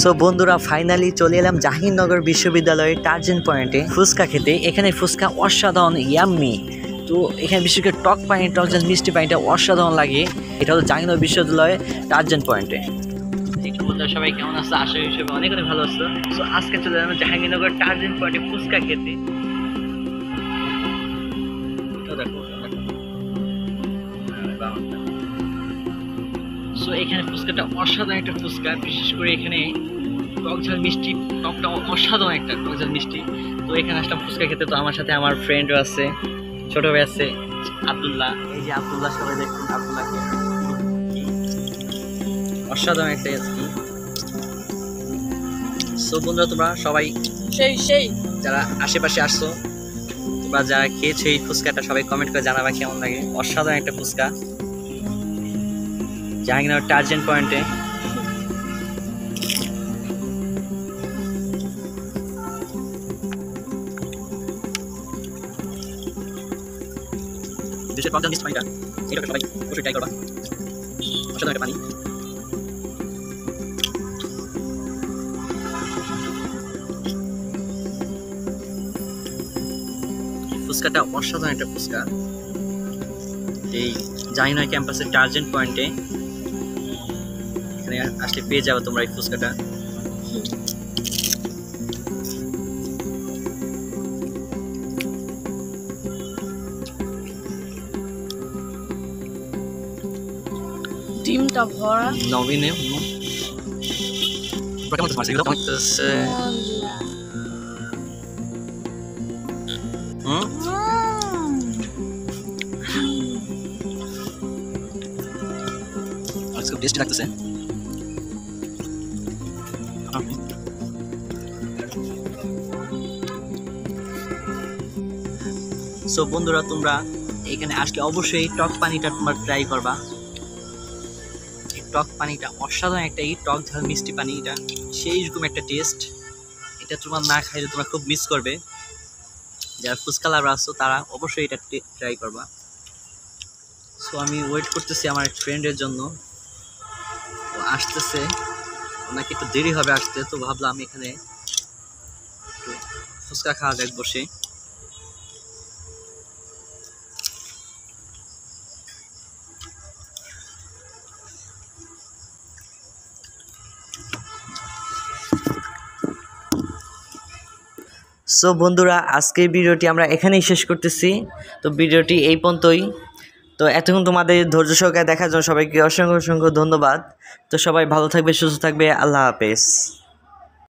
So বন্ধুরা finally চলে এলাম জাহাঙ্গীরনগর বিশ্ববিদ্যালয়ের টার্জেন পয়েন্টে ফুচকা খেতে। এখানে ফুচকা অসাধারণ ইয়াম্মি। তো এখানে বিশেষ করে টক পানি, টক ঝাল মিষ্টি পানিটা অসাধারণ লাগে। এটা হলো জাহাঙ্গীরনগর বিশ্ববিদ্যালয়ের টার্জেন পয়েন্টে। সবাই কেমন আসছে? আশা হিসেবে অনেক অনেক ভালো আসছে। সো আজকে চলে এলাম জাহাঙ্গীরনগর টার্জেন পয়েন্টে ফুচকা খেতে। সো এখানে ফুচকাটা অসাধারণ একটা ফুচকা, বিশেষ করে এখানে টক ঝাল মিষ্টি, টকটা অসাধারণ একটা টক ঝাল মিষ্টি। তো এখানে আসলাম ফুচকা খেতে। তো আমার সাথে আমার ফ্রেন্ডও আছে, ছোট ভাই আছে আব্দুল্লাহ। এই যে আব্দুল্লাহ, সবাই দেখুন আব্দুল্লাহকে। অসাধারণ একটা রেসিপি। সো বন্ধুরা তোমরা সবাই সেই যারা আশেপাশে আসছো, তোমরা যারা খেয়েছো এই ফুচকাটা, সবাই কমেন্ট করে জানাবা কেমন লাগে। অসাধারণ একটা ফুচকা জাহাঙ্গীরনগর টার্জেন পয়েন্টে। দেশের টক ঝাল মিষ্টি পানিটা, এটা সবাই অবশ্যই ট্রাই করবা। অসাধারণ একটা পানি। ফুচকাটা অসাধারণ একটা ফুচকা। এই জাহাঙ্গীরনগর ক্যাম্পাসের টার্জেন পয়েন্টে এখানে আসলে পেয়ে যাবে তোমরা এই ফুচকাটা। ডিমটা ভরা নবীনে খুব টেস্টি লাগতেছে। সো বন্ধুরা তোমরা এখানে আসলে অবশ্যই টক পানিটা তোমরা ট্রাই করবা। এই টক পানিটা অসাধারণ একটা, এই টক ঝাল মিষ্টি পানি, এটা সেই রকম একটা টেস্ট। এটা তোমার না খাইলে তোমরা খুব মিস করবে। যারা ফুচকা লাভার আসছো তারা অবশ্যই এটা ট্রাই করবা। সো আমি ওয়েট করতেছি আমার এক ফ্রেন্ডের জন্য, ও আসতেছে, ওনাকে একটু দেরি হবে আসতে। তো ভাবলাম এখানে একটু ফুচকা খাওয়া যাক বসে। সো বন্ধুরা আজকের ভিডিওটি আমরা এখানেই শেষ করতেছি। তো ভিডিওটি এই পর্যন্তই। তো এতক্ষণ তোমাদের ধৈর্য সহকারে দেখার জন্য সবাইকে অসংখ্য অসংখ্য ধন্যবাদ। তো সবাই ভালো থাকবে, সুস্থ থাকবে। আল্লাহ হাফেজ।